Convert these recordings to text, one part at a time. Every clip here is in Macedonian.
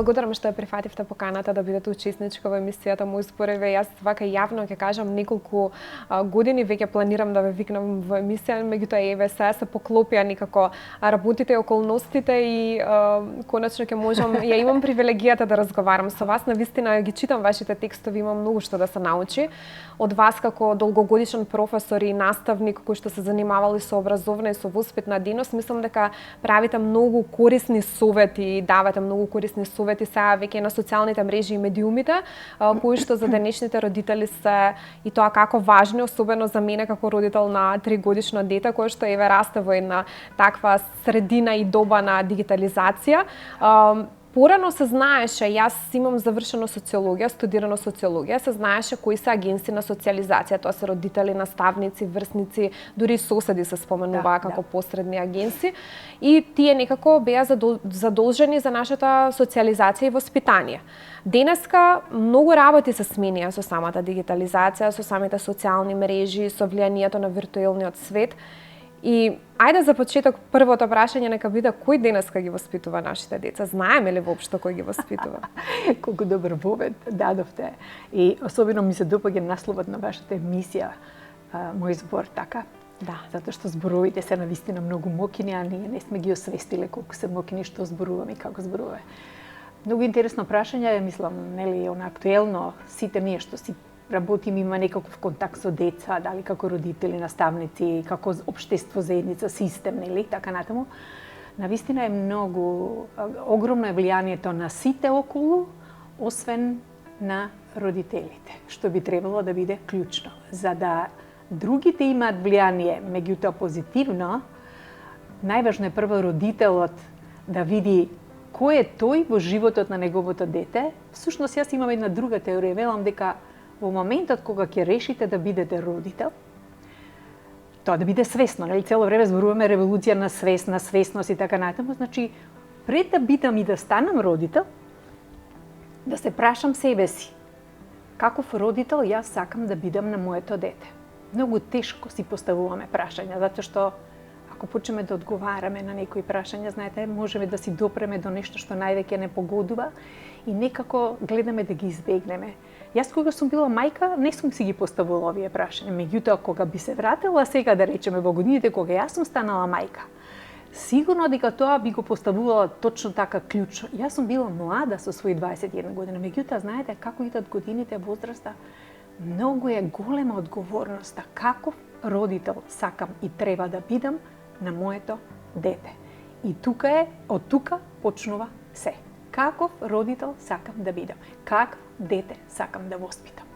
благодарам што ја прифативте поканата да бидете учесничка во емисијата Мој зборови. Јас вака јавно ќе кажам неколку години веќе планирам да ве викнам во емисија, меѓутоа еве сега се поклопија некако работите и околностите и конечно ќе можам, ја имам привилегијата да разговарам со вас. Навистина ги читам вашите текстови, имам многу што да се научи од вас како долгогодишен професор и наставник кој што се занимавал и со образовна и со воспитна дейност. Мислам дека правите многу корисни совети и давате многу корисни совети сега веќе на социјалните мрежи и медиумите, кои што за денешните родители се и тоа како важни, особено за мене како родител на 3-годишно дете, кој што еве расте во една таква средина и доба на дигитализација. Порано се знаеше, јас имам завршено социологија, студирано социологија, се знаеше кои се агенции на социјализација, тоа се родители, наставници, врсници, дури соседи се споменуваа како посредни агенции, и тие некако беа задолжени за нашата социјализација и воспитание. Денеска многу работи се сменија со самата дигитализација, со самите социјални мрежи, со влијанието на виртуелниот свет. И ајде за почеток првото прашање нека биде кој денеска ги воспитува нашите деца? Знаеме ли воопшто кој ги воспитува? Колку добар вовед дадовте. И особено ми се допаѓа насловот на вашата емисија Мој збор, така? Да. Затоа што зборовите се навистина многу мокини, а ние не сме ги освестиле колку се мокини, што зборуваме и како зборуваме. Многу интересно прашање, мислам, нели, актуелно, сите ние што си работим, има некаков контакт со деца, дали како родители, наставници, како општество, заедница, систем, нели, така натаму. Навистина е многу, огромно е влијанието на сите околу, освен на родителите, што би требало да биде клучно. За да другите имаат влијание, меѓутоа позитивно, најважно е прво родителот да види кој е тој во животот на неговото дете. Всушност, јас имам една друга теорија, велам дека во моментот кога ќе решите да бидете родител, тоа да биде свесно, нели, цело време зборуваме револуција на свест, на свесност и така натаму, значи пред да бидам и да станам родител, да се прашам себе си, каков родител јас сакам да бидам на моето дете. Многу тешко си поставуваме прашања, затоа што ако почнеме да одговараме на некои прашања, знаете, можеме да си допреме до нешто што највеќе не погодува и некако гледаме да ги избегнеме. Јас кога сум била мајка, не сум си ги поставувала овие прашања. Меѓутоа, кога би се вратила сега, да речеме, во годините кога јас сум станала мајка, сигурно дека тоа би го поставувала точно така клучно. Јас сум била млада со своји 21 година, меѓутоа, знаете, како идат годините, возраста, многу е голема одговорноста. Каков родител сакам и треба да бидам на моето дете. И тука е, од тука почнува се. Каков родител сакам да бидам? Каков дете сакам да воспитам?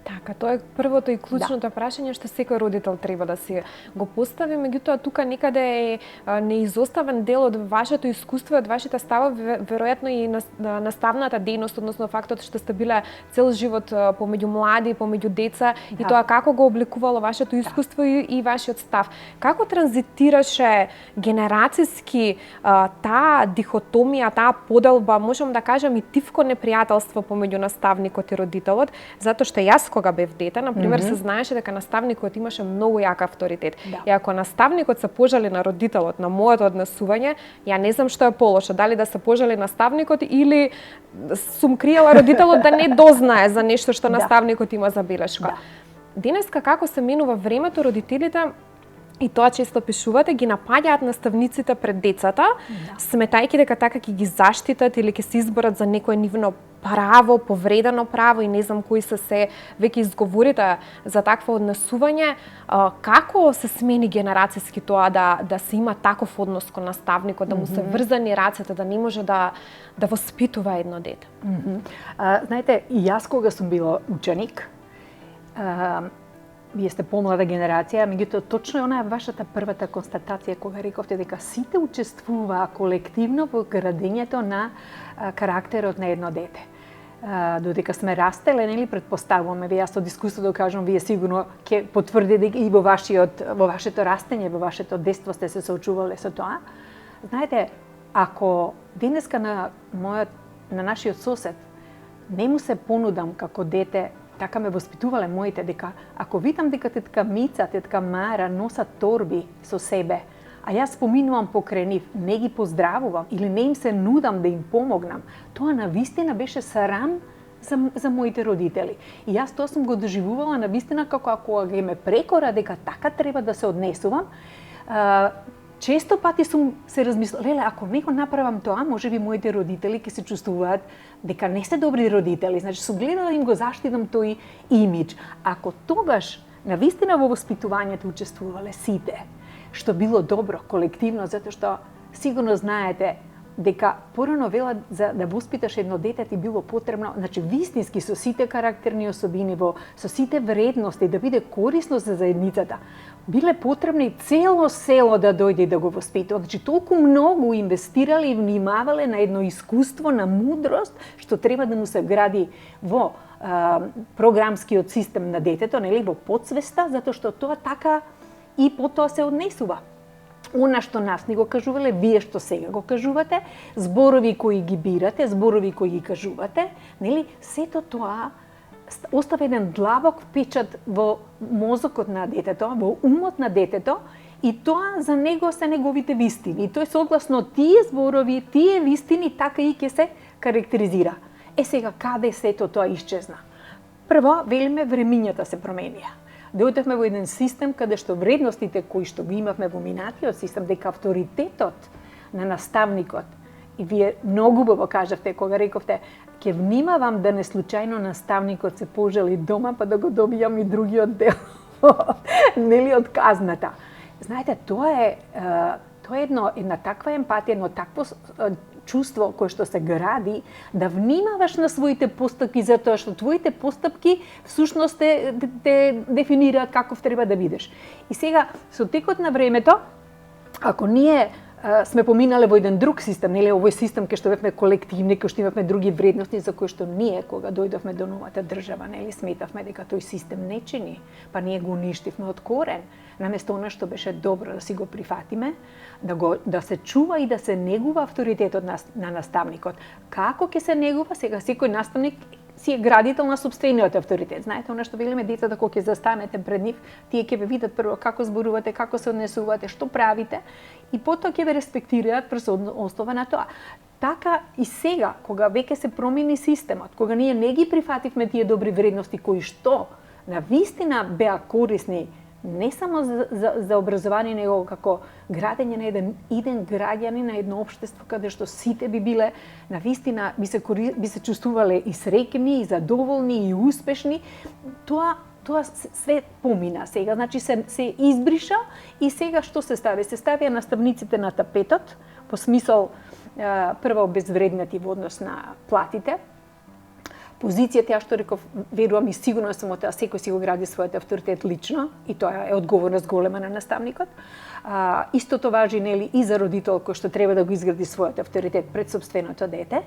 Така, тоа е првото и клучното прашање што секој родител треба да си го постави, меѓутоа тука некаде е неизоставен дел од вашето искуство, од вашите ставови, веројатно и наставната дејност, односно фактот што сте биле цел живот помеѓу млади, помеѓу деца, и тоа како го обликувало вашето искуство и вашиот став. Како транзитираше генерацијски таа дихотомија, таа поделба, можам да кажам и тивко непријателство помеѓу наставникот и родителот, затоа што јас кога бев дете, например, се знаеше дека наставникот имаше многу јак авторитет. И ако наставникот се пожали на родителот, на моето однесување, ја не знам што е полошо, дали да се пожали наставникот или сум криела родителот да не дознае за нешто што наставникот има забелешка. Денеска како се минува времето, родителите, и тоа често пишувате, ги напаѓаат наставниците пред децата, сметајќи дека така ќе ги заштитат или ќе се изборат за некое нивно право, повредено право и не знам кои се веќе изговорите за такво однесување. Како се смени генерацијски тоа да се има таков однос кон наставникот, да му се врзани рацете, да не може да воспитува едно дете? Знаете, и јас кога сум била ученик, вие сте помлада генерација, меѓутоа точно е онаа вашата првата констатација кога рековте дека сите учествуваа колективно во градењето на карактерот на едно дете. Додека сме растеле, нели, предпоставуваме, јас од искуството кажам, вие сигурно ќе потврдите и во вашето растење, во вашето детство сте се соочувале со тоа. Знаете, ако денеска на нашиот сосед не му се понудам како дете, така ме воспитувале моите, дека ако видам дека тетка Мица, тетка Мара носат торби со себе, а јас поминувам покрај нив, не ги поздравувам или не им се нудам да им помогнам, тоа навистина беше срам за моите родители. И јас тоа сум го доживувала навистина како ако ги ме прекора дека така треба да се однесувам. Често пати сум се размислила, леле, ако не го направам тоа, можеби моите родители ќе се чувствуваат дека не се добри родители. Значи, сум гледала им го заштитам тој имидж. Ако тогаш навистина во воспитувањето учествувале сите, што било добро, колективно, затоа што сигурно знаете дека порано велат за да воспиташ едно дете ти било потребно, значи вистински со сите карактерни особини, со сите вредности, да биде корисно за заедницата. Биле потребни цело село да дојде и да го воспитува. Значи толку многу инвестирале и внимавале на едно искуство, на мудрост, што треба да му се гради во програмскиот систем на детето, нели, во подсвеста, затоа што тоа така и потоа се однесува. Она што нас ни го кажувале, вие што сега го кажувате, зборови кои ги бирате, зборови кои ги кажувате, нели, сето тоа остава еден длабок впечат во мозокот на детето, во умот на детето, и тоа за него се неговите вистини. И тој согласно тие зборови, тие вистини, така и ќе се карактеризира. Сега, каде сето тоа исчезна? Прво, велиме, времињата се променија. Дојдовме во еден систем каде што вредностите кои што ги имавме во минатиот систем, дека авторитетот на наставникот, и вие многу убаво кажавте кога рековте, ќе внимавам да не случајно наставникот се пожали дома па да го добијам и другиот дел, нели, од казната. Знаете, тоа е една таква емпатија, едно такво чувство кое што се гради, да внимаваш на своите постапки, затоа што твоите постапки всушност те дефинираат каков треба да бидеш. И сега, со текот на времето, ако ние сме поминале во еден друг систем, нели, овој систем кај што бевме колективни, кај што имавме други вредности за кои што ние, кога дојдовме до новата држава, нели, сметавме дека тој систем не чини, па ние го уништивме од корен, наместо она што беше добро да си го прифатиме, да се чува и да се негува авторитетот на наставникот. Како ќе се негува? Сега секој наставник си е градител на собствениот авторитет. Знаете, она што велиме, децата кога ќе застанете пред нив, тие ќе ве видат прво како зборувате, како се однесувате, што правите, и потоа ќе ве респектираат врз основа на тоа. Така и сега, кога веќе се промени системот, кога ние не ги прифативме тие добри вредности кои што на вистина беа корисни не само за образование, него како градење на еден иден граѓанин на едно општество каде што сите би биле навистина би се чувствувале и среќни, и задоволни, и успешни, тоа све помина сега, значи се избриша и сега што се стави? Се ставија наставниците на тапетот, по смисол прво обезвреднати во однос на платите, позицијата, ја што реков, верувам и сигурно сум од тоа, секој си го гради својот авторитет лично и тоа е одговорност голема на наставникот. Истото важи, нели, и за родител кој што треба да го изгради својот авторитет пред собственото дете.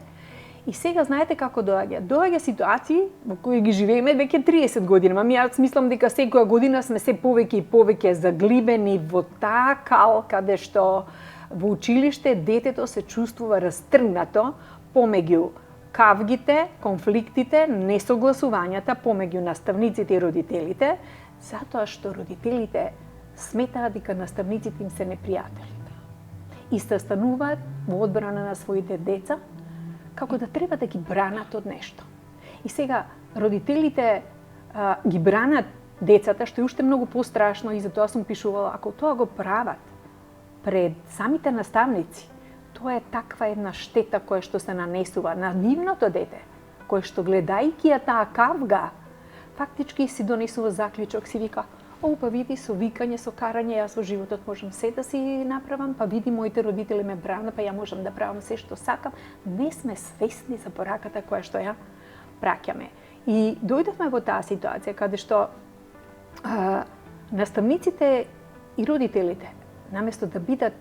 И сега знаете како доаѓа? Доаѓа ситуации во кои ги живееме веќе 30 години. Јас мислам дека секоја година сме се повеќе и повеќе заглибени во таа кал каде што во училиште детето се чувствува растргнато помеѓу кавгите, конфликтите, несогласувањата помеѓу наставниците и родителите, затоа што родителите сметаат дека наставниците им се непријатели. И се стануваат во одбрана на своите деца, како да треба да ги бранат од нешто. И сега, родителите ги бранат децата, што е уште многу пострашно, и затоа сум пишувала, ако тоа го прават пред самите наставници, тоа е таква една штета која што се нанесува на нивното дете, кој што гледајќи ја таа кавга, фактички си донесува заклучок, си вика, па види, со викање, со карање, јас во животот можам се да си направам, па види, моите родители ме бранат, па ја можам да правам се што сакам. Не сме свесни за пораката која што ја праќаме. И дојдовме во таа ситуација каде што наставниците и родителите, наместо да бидат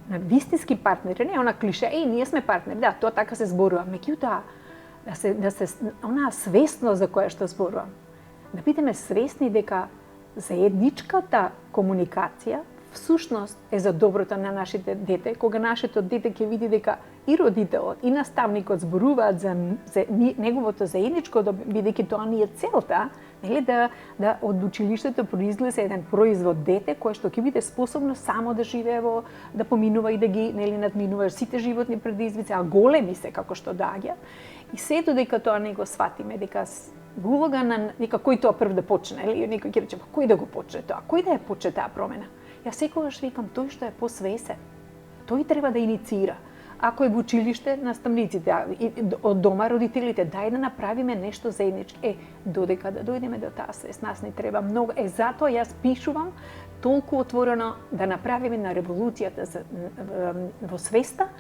на вистински партнери, не она клише, ние сме партнери, да, тоа така се зборува, меѓутоа да се онаа свесност за која што зборувам, да бидеме свесни дека заедничката комуникација, всушност е за доброто на нашите дете, кога нашето дете ќе види дека и родителот и наставникот зборуваат за неговото заедничко, бидејќи тоа ни е целта, нели, да од училиштето произлезе еден производ дете кој што ќе биде способно само да живее да поминува и да ги надминува сите животни предизвици, а големи се како што доаѓа. И се додека тоа не го сватиме, дека улога на дека кој тоа прв да почне, или некој ќе рече, кој да го почне тоа, кој да ја почне таа промена. Јас секогаш викам тој што е посвесен. Тој треба да инициира. Ако е во училиште, наставниците, од дома родителите, дај да направиме нешто заеднички. Додека да дојдеме до таа свест, нас не треба многу. Затоа јас пишувам толку отворено да направиме на револуцијата во свеста,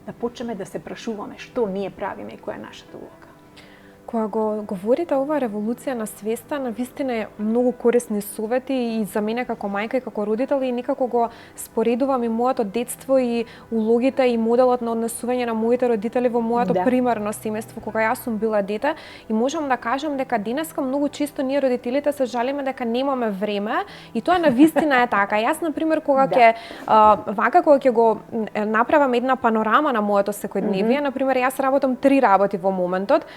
да почнеме да се прашуваме што ние правиме и која е нашата улога. Кога го говорите оваа револуција на свеста, навистина е многу корисни совети и за мене како мајка и како родител, и некако го споредувам и моето детство и улогите и моделот на однесување на моите родители во моето примарно семејство кога јас сум била дете, и можам да кажам дека денеска многу често ние родителите се жалиме дека немаме време, и тоа навистина е така. Јас на пример кога ќе го направам една панорама на моето секојдневие, на пример јас работам 3 работи во моментот,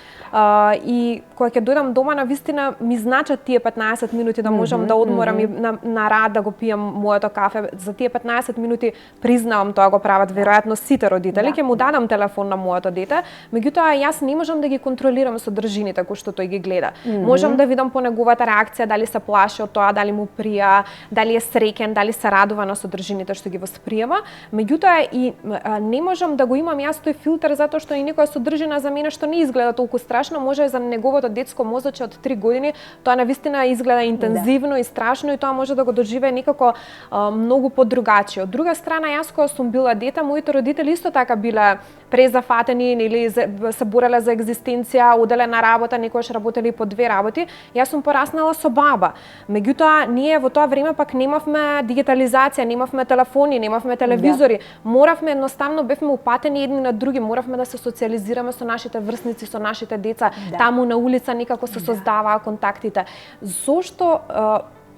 и кога ќе дојдам дома, навистина ми значат тие 15 минути да можам да одморам и на рад да го пијам моето кафе. За тие 15 минути признавам тоа го прават веројатно сите родители, ќе му дадам телефон на моето дете, меѓутоа јас не можам да ги контролирам содржините кои што тој ги гледа. Можам да видам по неговата реакција дали се плаши од тоа, дали му прија, дали е среќен, дали се радува на содржините што ги восприема, меѓутоа и не можам да го имам јас тој филтер затоа што и некоја содржина за мене што не изгледа толку страшно, може за неговото детско мозоче од 3 години, тоа навистина изгледа интензивно и страшно, и тоа може да го доживее некако многу подругачио. Од друга страна, јас кога сум била дете, моите родители исто така биле презафатени или се бореле за екзистенција, оделе на работа, некојаш работели по 2 работи. Јас сум пораснала со баба. Меѓутоа, ние во тоа време пак немавме дигитализација, немавме телефони, немавме телевизори. Моравме едноставно, бевме упатени едни на други, моравме да се социализираме со нашите врсници, со нашите деца. Таму на улица некако се создаваа контактите. Зошто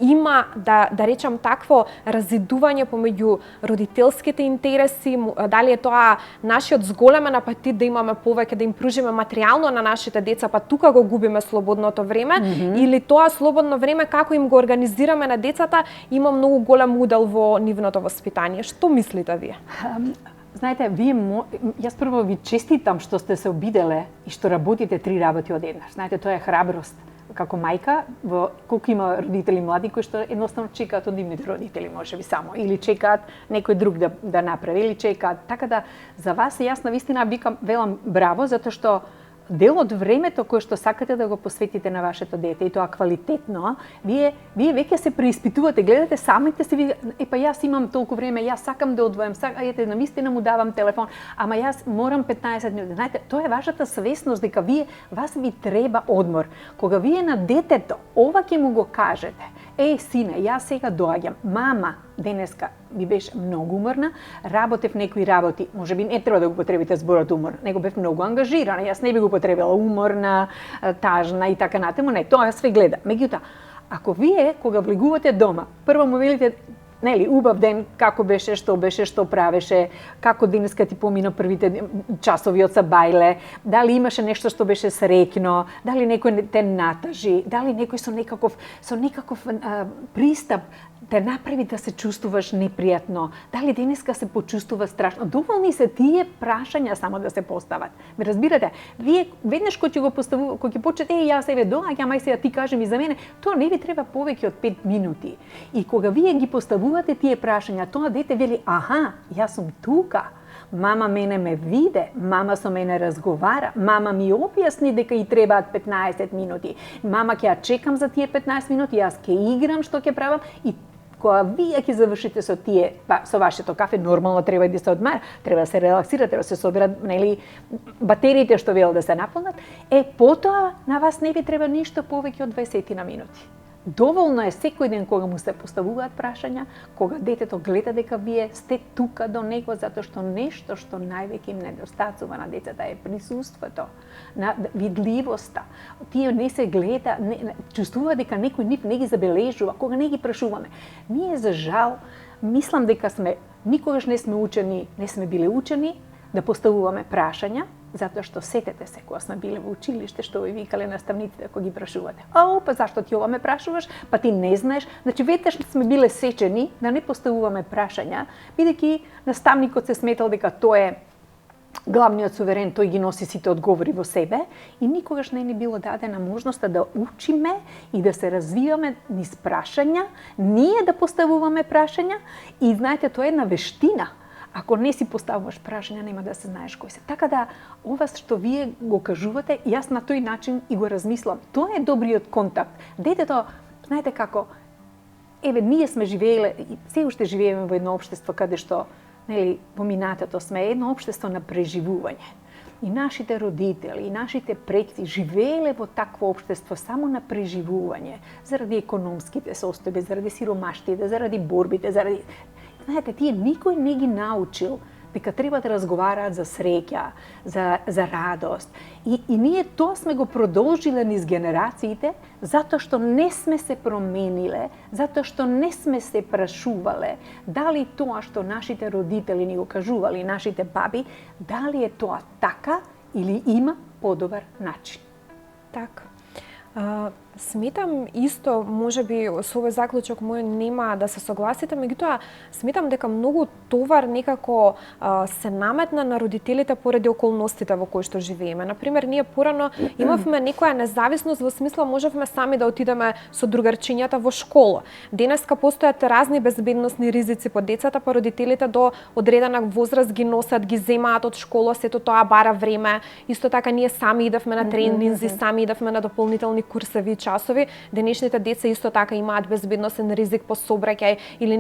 има, да речам, такво разидување помеѓу родителските интереси, дали е тоа нашиот зголемен апетит да имаме повеќе, да им пружиме материјално на нашите деца, па тука го губиме слободното време, или тоа слободно време како им го организираме на децата, има многу голем удел во нивното воспитание. Што мислите вие? Знаете, јас прво ви честитам што сте се обиделе и што работите 3 работи одеднаш. Знаете, тоа е храброст. Како мајка, колку има родители млади кои што едноставно чекаат од нивните родители, можеби само, или чекаат некој друг да направи, или чекаат. Така да, за вас јас навистина велам браво, затоа што дел од времето кое што сакате да го посветите на вашето дете, и тоа квалитетно, вие веќе се преиспитувате, гледате самите се, па јас имам толку време, јас сакам да одвојам, навистина му давам телефон, ама јас морам 15 минути. Знаете, тоа е вашата свесност дека вас ви треба одмор. Кога вие на детето ова ќе му го кажете, сине, јас сега доаѓам, мама денеска би беше многу уморна, работев некои работи, можеби не треба да го потребите зборот умор, него бев многу ангажирана, јас не би го потребила уморна, тажна и така натаму, не, тоа све гледа. Меѓутоа, ако вие кога влегувате дома, прво му велите, нели, убав ден, како беше, што правеше, како денеска ти помина првите часови од сабајле, дали имаше нешто што беше среќно, дали некој те натажи, дали некој со некаков пристап те направи да се чувствуваш непријатно, дали денеска се почувствува страшно. Доволни се тие прашања само да се постават. Ме разбирате? Вие веднаш кога ќе почнете, јас еве доаѓам, сега ти кажи ми за мене, тоа не ви треба повеќе од 5 минути. И кога вие ги поставувате тие прашања, тоа дете вели, аха, јас сум тука. Мама мене ме виде, мама со мене разговара, мама ми објасни дека и требаат 15 минути. Мама ќе ја чекам за тие 15 минути, јас ќе играм што ќе правам, и кога вие ќе завршите со вашето кафе, нормално треба да се одмара, треба да се релаксира, треба да се соберат, нели, батериите што велат да се наполнат, потоа на вас не ви треба ништо повеќе од 20 на минути. Доволно е секој ден кога му се поставуваат прашања, кога детето гледа дека вие сте тука до него, затоа што нешто што највеќе им недостацува на децата е присуството, на видливоста. Тие не се гледа, чувствува дека некој нив не ги забележува, кога не ги прашуваме. Ние, за жал, мислам дека никогаш не сме учени, не сме биле учени да поставуваме прашања, затоа што сетете се кога сме биле во училиште, што ви викале наставниците кога ги прашувате. Па зашто ти ова ме прашуваш? Па ти не знаеш. Значи ветнаш сме биле сечени да не поставуваме прашања, бидејќи наставникот се сметал дека тој е главниот суверен, тој ги носи сите одговори во себе и никогаш не ни било дадена можноста да учиме и да се развиваме низ прашања, ние да поставуваме прашања и знаете, тоа е една вештина. Ако не си поставуваш прашања, нема да се знаеш кој се. Така да, ова што вие го кажувате, јас на тој начин и го размислам. Тоа е добриот контакт. Детето, знаете како, ние сме живееле, и се уште живееме во едно општество каде што, во минатото сме едно општество на преживување. И нашите родители, и нашите предци живееле во такво општество само на преживување, заради економските состојби, заради сиромаштиите, заради борбите, знаете, тие никој не ги научил дека треба да разговараат за среќа, за радост. И ние тоа сме го продолжиле низ генерациите, затоа што не сме се промениле, затоа што не сме се прашувале дали тоа што нашите родители ни го кажували, нашите баби, дали е тоа така или има подобар начин. Така. Сметам исто, можеби со овој заклучок мој нема да се согласите, меѓутоа сметам дека многу товар некако се наметна на родителите поради околностите во кои што живееме. Например, ние порано имавме некоја независност во смисла можевме сами да отидеме со другарчињата во школа. Денеска постојат разни безбедносни ризици по децата, па родителите до одредена возраст ги носат, ги земаат од школа, сето тоа бара време. Исто така ние сами идевме на тренинзи, сами идевме на дополнителни курсеви часови. Денешните деца исто така имаат безбедносен ризик по сообраќај или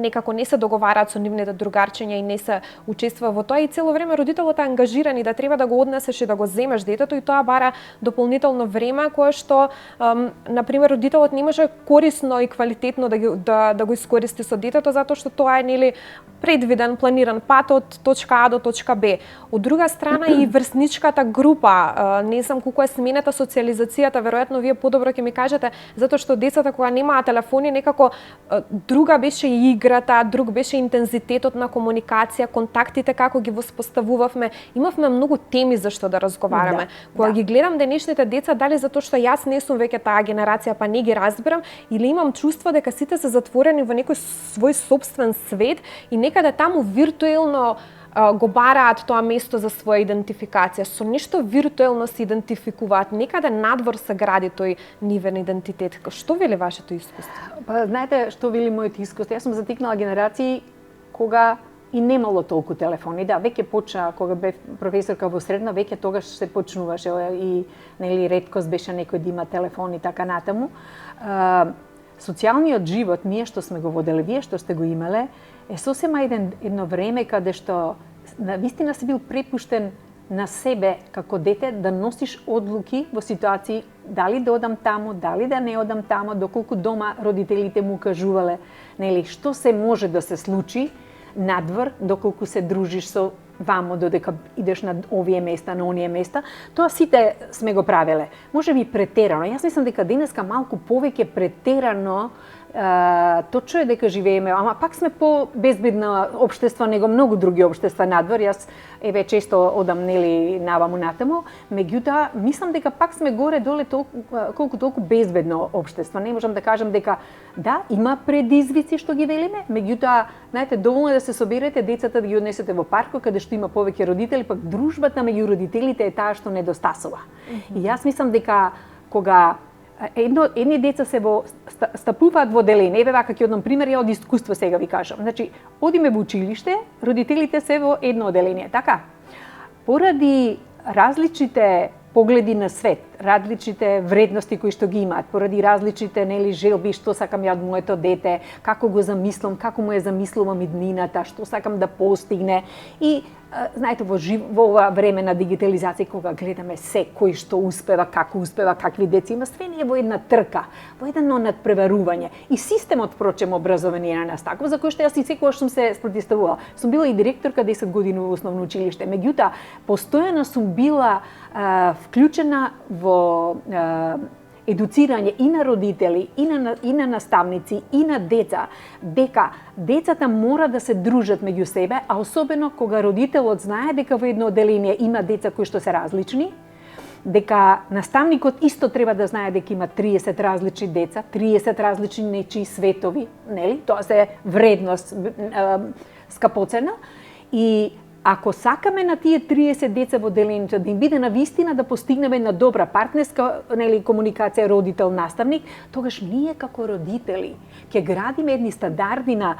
некако не се договараат со нивните другарчиња и не се учествува во тоа и цело време родителот е ангажиран и да треба да го однесеш и да го земеш детето и тоа бара дополнително време кое што например родителот не може корисно и квалитетно да го искористи со детето затоа што тоа е предвиден, планиран пат од точка А до точка Б. Од друга страна и врсничката група, не знам колку е сменета социализацијата, веројатно вие подобро ќе ми кажете, затоа што децата кога немаа телефони некако друга беше играта, друг беше интензитетот на комуникација, контактите како ги воспоставувавме, имавме многу теми за што да разговараме. Кога ги гледам денешните деца, дали затоа што јас не сум веќе таа генерација па не ги разбирам или имам чувство дека сите се затворени во некој свој сопствен свет и некаде таму виртуелно го бараат тоа место за своја идентификација. Со нешто виртуелно се идентификуваат. Некаде надвор се гради тој нивен идентитет. Што вели вашето искуство? Па знаете што вели моето искуство? Јас сум затикнала генерации кога и немало толку телефони. Да, веќе почна кога бев професорка во средна, веќе тогаш се почнуваше и реткост беше некој да има телефон и така натаму. Социјалниот живот, ние што сме го воделе, вие што сте го имале, е сосема едно време каде што навистина си бил препуштен на себе како дете да носиш одлуки во ситуации дали да одам таму, дали да не одам таму, доколку дома родителите му кажувале, што се може да се случи надвор, доколку се дружиш со вамо, додека идеш на овие места, на оние места, тоа сите сме го правеле. Може би претерано. Јас мислам дека денеска малку повеќе претерано точно е дека живееме, ама пак сме по безбедно општество него многу други општества надвор. Јас често одам наваму натаму, меѓутоа мислам дека пак сме горе доле колку толку безбедно општество. Не можам да кажам дека да, има предизвици што ги велиме, меѓутоа знаете доволно е да се соберете децата да ги однесете во паркот каде што има повеќе родители, пак дружбата меѓу родителите е таа што недостасува. И јас мислам дека кога едни деца се стапуваат во деление, еве вака ќе одам пример, ја од искуство сега ви кажам. Значи, одиме во училиште, родителите се во едно оделение, така? Поради различите погледи на свет, различите вредности кои што ги имаат, поради различите желби што сакам ја од моето дете, како го замислам, како му е замислувам иднината, што сакам да постигне и знаете во ова време на дигитализација кога гледаме се кој што успева, како успева, какви деца има, све не е во една трка, во едно надпреварување. И системот впрочем образование на нас таков за кој што јас и секогаш сум се спротивставувала. Сум била и директорка 10 години во основно училиште, меѓутоа постојано сум била вклучена во едуцирање и на родители, и на наставници, и на деца, дека децата мора да се дружат меѓу себе, а особено кога родителот знае дека во едно оделение има деца кои што се различни, дека наставникот исто треба да знае дека има 30 различни деца, 30 различни нечии светови, нели? Тоа се вредност скапоцена и ако сакаме на тие 30 деца во оделението да им биде навистина да постигнеме една добра партнерска, нели, комуникација родител-наставник, тогаш ние како родители ќе градиме едни стандарди на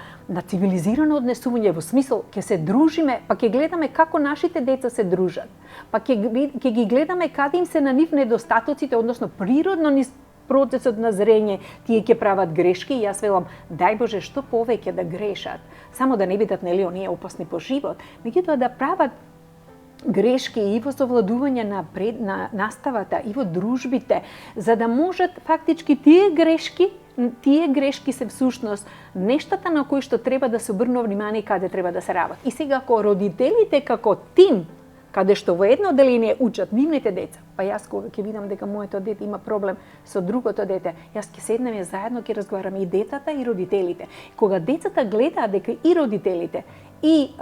цивилизирано однесување, во смисол ќе се дружиме, па ќе гледаме како нашите деца се дружат, па ќе ги гледаме каде им се на нив недостатоците, односно природно низ процесот на зрење, тие ќе прават грешки и јас велам, дај Боже, што повеќе да грешат, само да не бидат, нели, оние опасни по живот, меѓутоа да прават грешки и во совладување на наставата и во дружбите, за да можат фактички тие грешки се всушност нештата на кои што треба да се обрне внимание и каде треба да се работи. И сега ако родителите како тим, каде што во едно оделение учат нивните деца, па јас кога ќе видам дека моето дете има проблем со другото дете, јас ќе седнеме заедно, ќе разговараме и децата и родителите. Кога децата гледаат дека и родителите и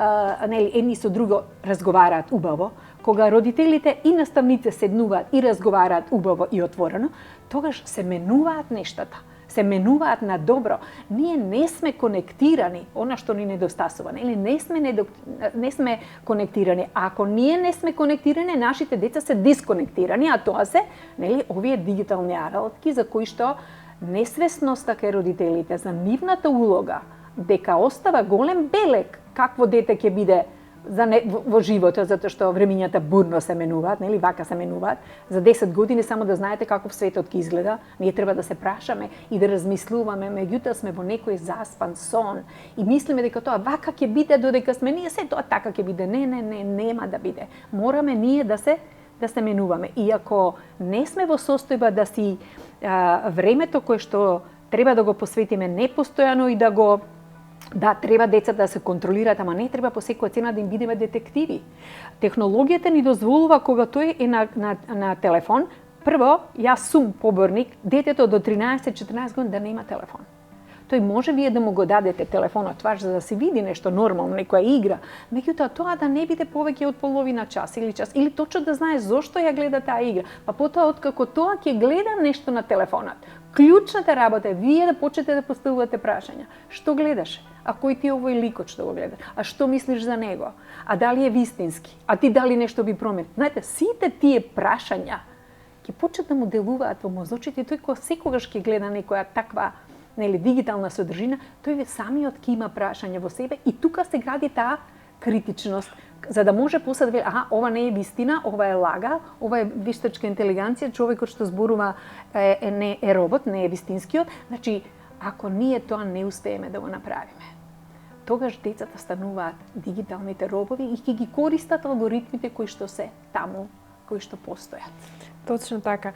нели едни со друго разговараат убаво, кога родителите и наставниците седнуваат и разговараат убаво и отворено, тогаш се менуваат нештата. Се менуваат на добро. Ние не сме конектирани, она што ни недостасува, нели не сме конектирани. А ако ние не сме конектирани, нашите деца се дисконектирани, а тоа се, нели, овие дигитални аратки за кои што несвесноста кај родителите за нивната улога дека остава голем белег какво дете ќе биде во животот, затоа што времињата бурно се менуваат, нели, вака се менуваат. За 10 години само да знаете каков светот ќе изгледа, ние треба да се прашаме и да размислуваме, меѓутоа сме во некој заспан сон и мислиме дека тоа вака ќе биде додека сме ние, се тоа така ќе биде. Не, нема да биде. Мораме ние да се менуваме. И ако не сме во состојба да си времето кое што треба да го посветиме непостојано и да, треба децата да се контролираат, ама не треба по секоја цена да им бидеме детективи. Технологијата ни дозволува кога тој е на телефон, прво, јас сум поборник, детето до 13-14 години да нема телефон. Тој може вие да му го дадете телефонот твар за да се види нешто нормално, некоја игра, меѓутоа тоа да не биде повеќе од половина час, или точно да знае зошто ја гледа таа игра. Па потоа откако тоа ќе гледа нешто на телефонот, клучната работа е вие да почнете да поставувате прашања. Што гледаш? А кој ти е овој ликот што го гледаш? А што мислиш за него? А дали е вистински? А ти дали нешто би промени? Знаете, сите тие прашања ќе почнат да му делуваат во мозочите, тој кога секогаш ќе гледа некоја таква, нели, дигитална содржина, тој ве самиот ќе има прашања во себе и тука се гради таа критичност, за да може после да вели, ова не е вистина, ова е лага, ова е вештачка интелигенција, човекот што зборува не е робот, не е вистинскиот. Значи, ако ние тоа не успееме да го направиме, тогаш децата стануваат дигиталните робови и ќе ги користат алгоритмите кои што се таму, кои што постојат. Точно така.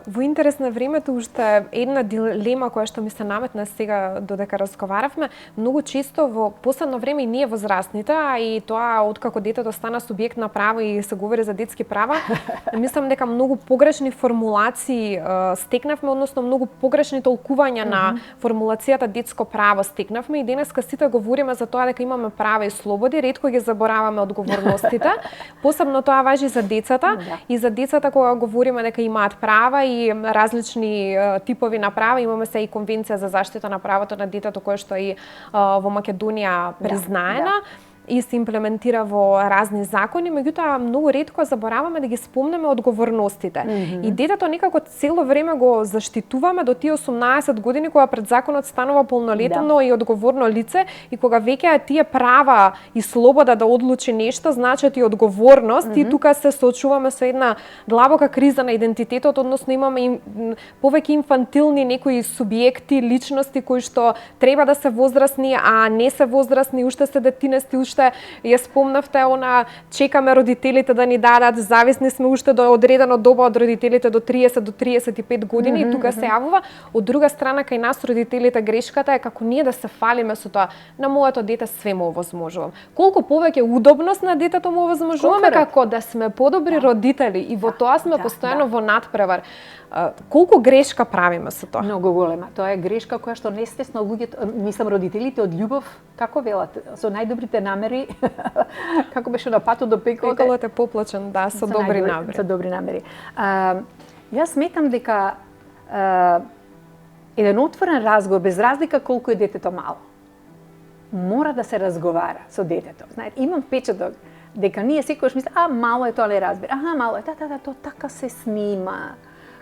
Во интерес на времето, уште една дилема која што ми се наметна сега додека разговаравме, многу често во последно време и ние возрастните, а и тоа откако детето стана субјект на право и се говори за детски права, мислам дека многу погрешни формулации стекнавме, односно многу погрешни толкувања на формулацијата детско право стекнавме и денеска сите говориме за тоа дека имаме права и слободи, ретко ги забораваме одговорностите. Посебно тоа важи за децата и за децата кога говориме дека имаат права и различни типови на права. Имаме се и Конвенција за заштита на правото на детето, која што и во Македонија признаена. И се имплементира во разни закони, меѓутоа многу ретко забораваме да ги спомнеме одговорностите. И детето некако цело време го заштитуваме до тие 18 години кога пред законот станува полнолетно и одговорно лице и кога веќе тие права и слобода да одлучи нешто, значат и одговорност и тука се соочуваме со една длабока криза на идентитетот, односно имаме повеќе инфантилни некои субјекти, личности кои што треба да се возрастни, а не се возрастни, уште се детинести, уште уште ја спомнавте, чекаме родителите да ни дадат, зависни сме уште до одредено доба од родителите до 30 до 35 години и тука се јавува. Од друга страна, кај нас родителите грешката е како ние да се фалиме со тоа. На моето дете све му овозможувам. Колку повеќе удобност на детето му овозможуваме, како да сме подобри родители и во тоа сме постојано во надпревар. Колку грешка правиме со тоа? Многу голема. Тоа е грешка која што несвесно луѓето, мислам родителите од љубов, како велат, со најдобрите намери, како беше на патот до пеколот. Пеколот е поплачен, да, со добри намери. Со добри намери. Јас сметам дека еден отворен разговор, без разлика колку е детето мало, мора да се разговара со детето. Знаете, имам впечаток дека ние секогаш мислиме, мало е тоа, не разбира. Мало е, тоа така се снима.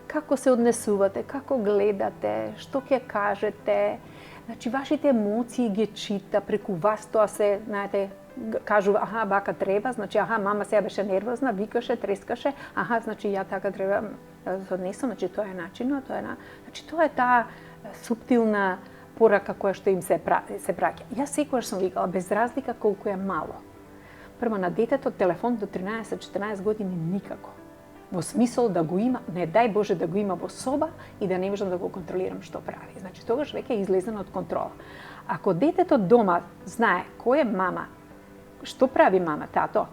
Како се однесувате, како гледате, што ќе кажете. Значи, вашите емоции ги чита, преку вас тоа се, знаете, кажува, бака треба, значи, мама сега беше нервозна, викаше, трескаше, значи, ја така треба да се однесам, значи, тоа е начинот, значи, тоа е таа суптилна порака која што им се праќа. Јас секогаш сум викала, без разлика колку е мало. Прво, на детето телефон до 13-14 години никако. Во смисол да го има, не дај Боже да го има во соба и да не можам да го контролирам што прави. Значи, тогаш веќе е излезено од контрола. Ако детето дома знае кој е мама, што прави мама, тато,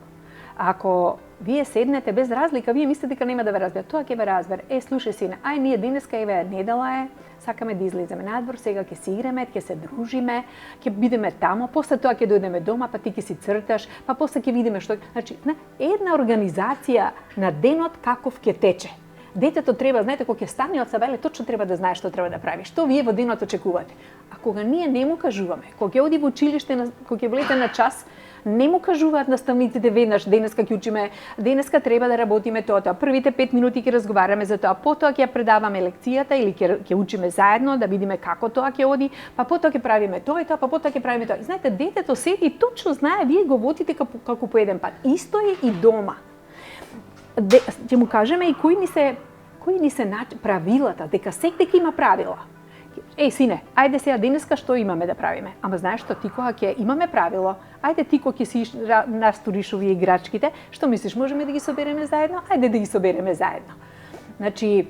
ако вие седнете без разлика, вие мислите дека нема да ве разбере, тоа ќе ве разбере. Слушај сине, ние денеска еве недела е, сакаме да излеземе надвор, сега ќе си играме, ќе се дружиме, ќе бидеме тамо, после тоа ќе дојдеме дома, па ти ќе си црташ, па после ќе видиме што. Значи, една организација на денот каков ќе тече. Детето треба, знаете, кога ќе стане од сабеле, точно треба да знае што треба да прави. Што вие во денот очекувате? А кога ние не му кажуваме, кога ќе оди во училиште, кога ќе влезе на час, не му кажуваат наставниците веднаш, денеска ќе учиме, денеска треба да работиме тоа. Првите 5 минути ќе разговараме за тоа, потоа ќе предаваме лекцијата или ќе учиме заедно да видиме како тоа ќе оди, па потоа ќе правиме тоа и тоа, па потоа ќе правиме тоа. И знаете, детето седи и точно знае, вие го водите како по еден пат. Исто е и дома. Ќе му кажеме и кои ни се правилата, дека секој има правила. Сине, ајде сега денеска што имаме да правиме? Ама знаеш што, ти кога ќе имаме правило, ајде ти кога ќе си настуриш овие играчките, што мислиш, можеме да ги собереме заедно? Ајде да ги собереме заедно. Значи,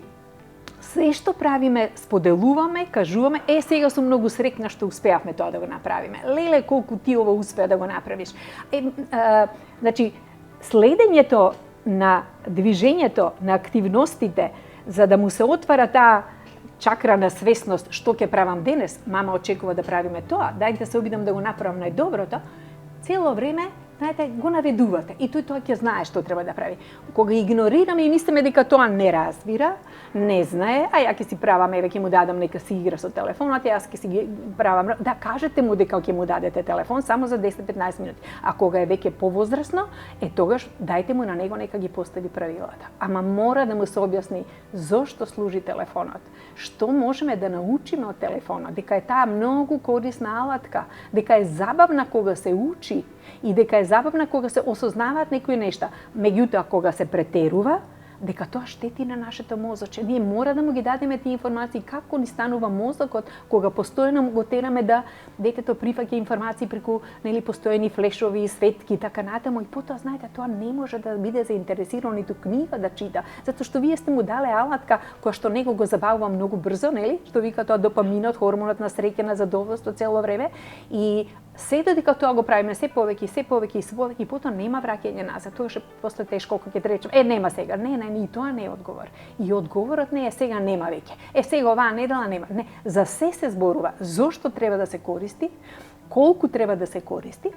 се што правиме, споделуваме, кажуваме, сега сум многу среќна што успеавме тоа да го направиме. Леле, колку ти ова успеа да го направиш. Значи, следењето на движењето, на активностите, за да му се отвара таа чакра на свесност, што ќе правам денес, мама очекува да правиме тоа, дајте се обидам да го направам најдоброто, цело време, знаете, го наведувате и тој тоа ќе знае што треба да прави. Кога игнорираме и мислиме дека тоа не разбира, не знае, ја ќе си правам, еве ќе му дадам нека си игра со телефонот, јас ќе си ги правам. Да, кажете му дека ќе му дадете телефон само за 10-15 минути. А кога е веќе повозрасно, тогаш дајте му на него нека ги постави правилата. Ама мора да му се објасни зошто служи телефонот, што можеме да научиме од телефонот, дека е таа многу корисна алатка, дека е забавна кога се учи и дека е забавна кога се осознаваат некои нешта. Меѓутоа, кога се претерува, дека тоа штети на нашето мозоче. Ние мора да му ги дадеме тие информации како ни станува мозокот кога постојано го тераме да детето прифаќа информации преку постојани флешови, светки и така натаму и потоа знаете тоа не може да биде заинтересирано ниту книга да чита, затоа што вие сте му дале алатка која што него го забавува многу брзо, што вика тоа допаминот, хормонот на среќа, на задоволство цело време и се додека тоа го правиме се повеќе и потоа нема враќање назад. Тоа ше после тешко кога ќе речем, нема сега. Не, тоа не е одговор. И одговорот не е сега нема веќе. Сега оваа недела нема. Не, за се зборува. Зошто треба да се користи? Колку треба да се користи?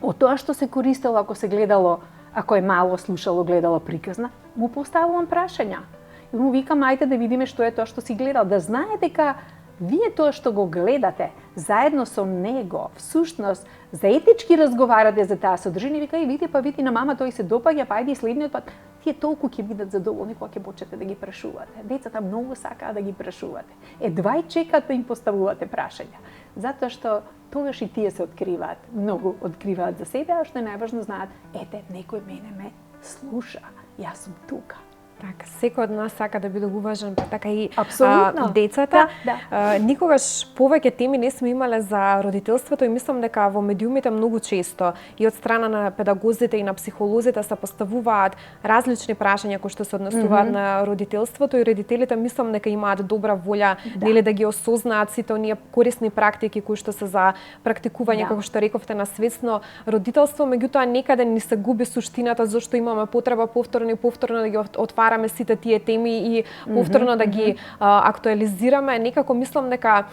Од тоа што се користело, ако се гледало, ако е мало слушало, гледало приказна, му поставувам прашања. И му викам, ајде да видиме што е тоа што си гледал, да знае дека вие тоа што го гледате, заедно со него, всушност, заетички разговарате за таа содржина, вика и види на мама тој се допаѓа, па ајде следниот пат. Тие толку ќе бидат задоволни кога ќе почнете да ги прашувате. Децата многу сакаат да ги прашувате. Едва и чекаат да им поставувате прашања. Затоа што тогаш и тие се откриваат. Многу откриваат за себе, а што е најважно знаат, некој мене ме слуша. Јас сум тука. Така, секој од нас сака да биде уважен, па така и децата. Никогаш повеќе теми не сме имале за родителството и мислам дека во медиумите многу често и од страна на педагозите и на психолозите се поставуваат различни прашања кои што се однесуваат на родителството и родителите мислам дека имаат добра волја нели да ги осознаат сите оние корисни практики кои што се за практикување како што рековте на свесно родителство, меѓутоа некаде ни се губи суштината зашто имаме потреба повторно да ги отвараме сите тие теми и повторно да ги актуализираме. Некако мислам дека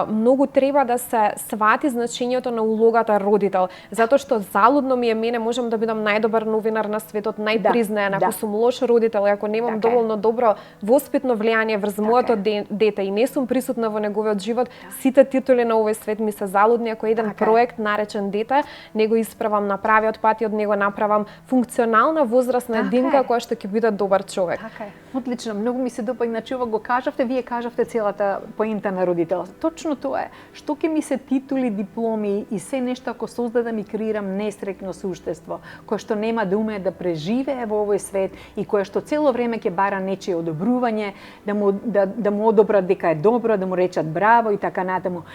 многу треба да се свати значењето на улогата родител, затоа што залудно ми е мене, можам да бидам најдобар новинар на светот, најпризнаен, ако сум лош родител, ако немам доволно добро воспитно влијание врз моето дете и не сум присутна во неговиот живот, сите титули на овој свет ми се залудни ако еден проект наречен дете не го исправам на правиот пат и од него направам функционална возрастна единка која што ќе биде добар човек. Така е. Одлично, многу ми се допаѓа, значи ова го кажавте, вие кажавте целата поента на родителство. Точно тоа е. Што ќе ми се титули, дипломи и се нешто ако создадам и креирам несреќно суштество, кое што нема да умее да преживее во овој свет и кое што цело време ќе бара нечие одобрување, да му одобрат дека е добро, да му речат браво и така натаму.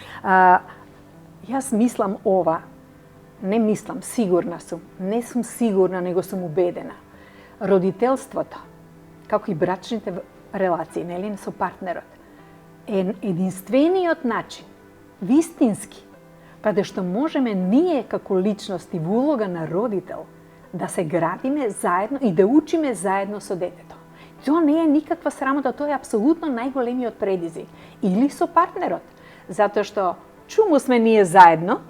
Јас мислам ова, не мислам, сигурна сум, не сум сигурна, него сум убедена. Родителството, како и брачните релации, нели, со партнерот, е единствениот начин, вистински, каде што можеме ние како личности во улога на родител да се градиме заедно и да учиме заедно со детето. Тоа не е никаква срамота, тоа е апсолутно најголемиот предизвик. Или со партнерот, затоа што чуму сме ние заедно,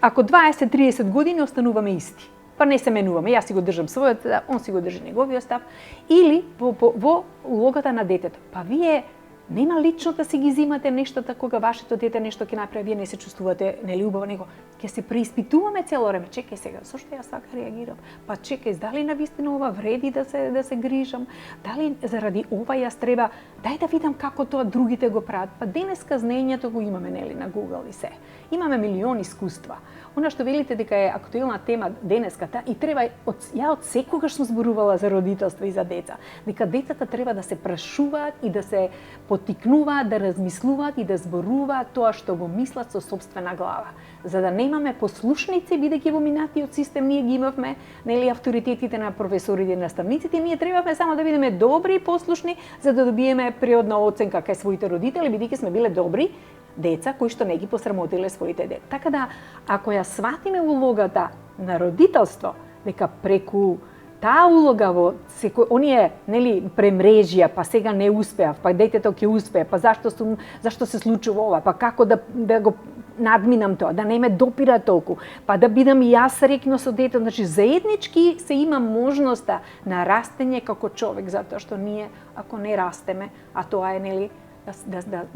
ако 20-30 години остануваме исти. Па не се менуваме, јас си го држам својот став, он си го држи неговиот став, или во улогата на детето. Па вие нема лично да си ги зимате нештата кога вашето дете нешто ќе направи, вие не се чувствувате нели убаво, него ќе се преиспитуваме цело време. Чекај сега, зошто јас така реагирам? Па чекај, дали навистина ова вреди да се грижам? Дали заради ова јас треба, дај да видам како тоа другите го прават. Па денеска знаењето го имаме нели на Google и се. Имаме милиони искуства. Она што велите дека е актуелна тема денеската и треба ја од секогаш сум зборувала за родителство и за деца, дека децата треба да се прашуваат и да се потикнуваат, да размислуваат и да зборуваат тоа што го мислат со сопствена глава. За да немаме послушници, бидејќи во минатиот систем ние ги имавме, нели авторитетите на професорите и наставниците, ние требавме само да бидеме добри и послушни за да добиеме природна оценка кај своите родители, бидејќи сме биле добри деца кои што не ги посрамотиле своите деца. Така да, ако ја сватиме улогата на родителство, дека преку таа улога во секој оние нели премрежија, па сега не успеав, па детето ќе успее, па зашто се случува ова, па како да го надминам тоа, да не ме допира толку, па да бидам и јас среќно со детето, значи заеднички се има можноста на растење како човек, затоа што ние ако не растеме, а тоа е нели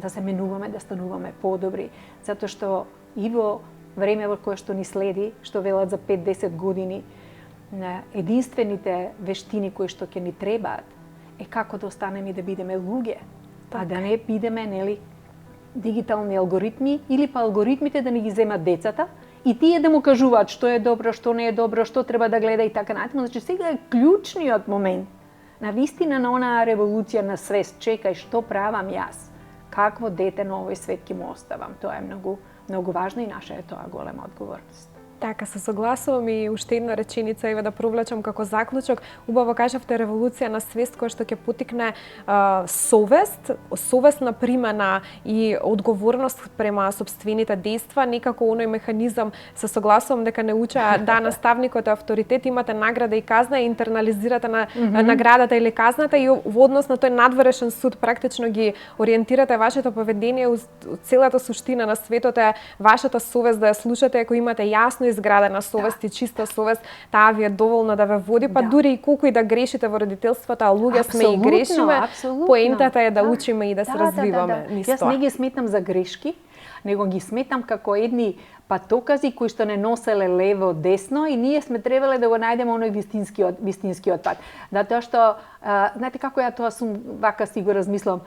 да се менуваме, да стануваме подобри, затоа што и во време во кое што ни следи, што велат за 5-10 години, на единствените вештини кои што ќе ни требаат е како да останеме и да бидеме луѓе, а да не бидеме нели дигитални алгоритми или па алгоритмите да ни ги земат децата и тие да му кажуваат што е добро, што не е добро, што треба да гледа и така натаму. Значи сега е клучниот момент на вистина на онаа револуција на свест. Чекај, што правам јас? Какво дете на овој свет ќе му оставам? Тоа е многу важно и наша е тоа голема одговорност. Така, се согласувам и уште една реченица еве да провлечам како заклучок. Убаво кажавте револуција на свест која што ќе потикне совест, совесна примена и одговорност према сопствените дејства, некако оној механизам, се согласувам дека не уча да наставникот е авторитет, имате награда и казна и интернализирате на наградата или казната и во однос на тој надворешен суд практично ги ориентирате вашето поведение, целата суштина на светот е вашата совест да ја слушате, ако имате јасно изградена совест и чиста совест, таа ви е доволна да ве води, па дури и колку и да грешите во родителството, а луѓе сме и грешиме, поентата е да учиме и да се развиваме низ тоа. Јас не ги сметам за грешки, него ги сметам како едни патокази кои што не носеле лево десно и ние сме требале да го најдеме оној вистинскиот пат. Затоа што знаете како ја тоа сум вака си го размислам,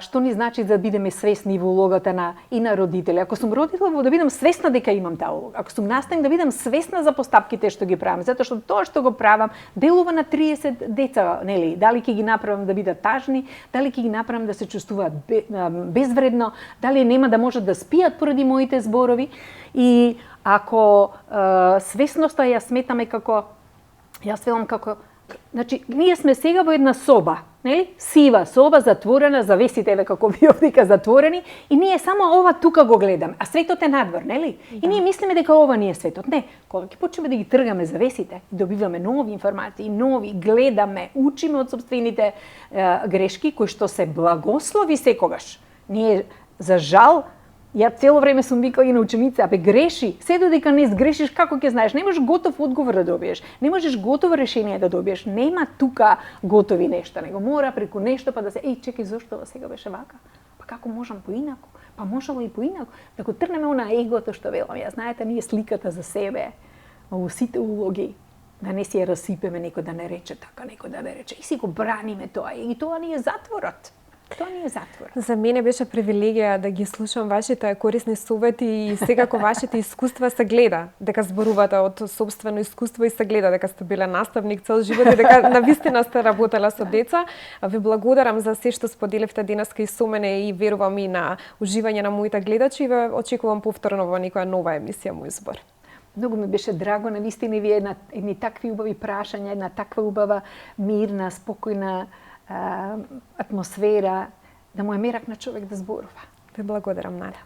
што ни значи да бидеме свесни во улогата и на родители. Ако сум родител, да бидам свесна дека имам таа улога. Ако сум наставник, да бидам свесна за постапките што ги правам, затоа што тоа што го правам делува на 30 деца, нели? Дали ќе ги направам да бидат тажни, дали ќе ги направам да се чувствуваат безвредно, дали нема да можат да спијат поради моите зборови. И ако свесноста ја сметаме како, јас велам како, значи, ние сме сега во една соба, нели? Сива соба, затворена, завесите еве како ви овдека затворени, и ние само ова тука го гледаме, а светот е надвор, нели? Да. И ние мислиме дека ова не е светот. Не, кога ќе почнеме да ги тргаме завесите, добиваме нови информации, нови, гледаме, учиме од собствените грешки, кои што се благослови секогаш. Ние, за жал, ја цело време сум викала и на ученици, абе греши, се додека не сгрешиш, како ќе знаеш? Не можеш готов одговор да добиеш, не можеш готово решение да добиеш, нема тука готови нешта, него мора преку нешто па да се, чекај, зошто ова сега беше вака? Па како можам поинаку? Па можело и поинаку. Да го трнеме она егото што велам, ја знаете, ние сликата за себе, во сите улоги, да не си ја расипеме, некој да не рече така, некој да не рече, и си го браниме тоа, и тоа ни е затворот. Тоа не е затвор. За мене беше привилегија да ги слушам вашите корисни совети и секако вашите искуства се гледа, дека зборувате од собствено искуство и се гледа дека сте биле наставник цел живот и дека навистина сте работела со деца. Ви благодарам за се што споделивте денеска и со мене и верувам и на уживање на моите гледачи и ве очекувам повторно во некоја нова емисија Мој збор. Многу ми беше драго, навистина ви едни такви убави прашања, една таква убава, мирна, спокојна атмосфера, да му е мерак на човек да зборува. Ве благодарам, Нада.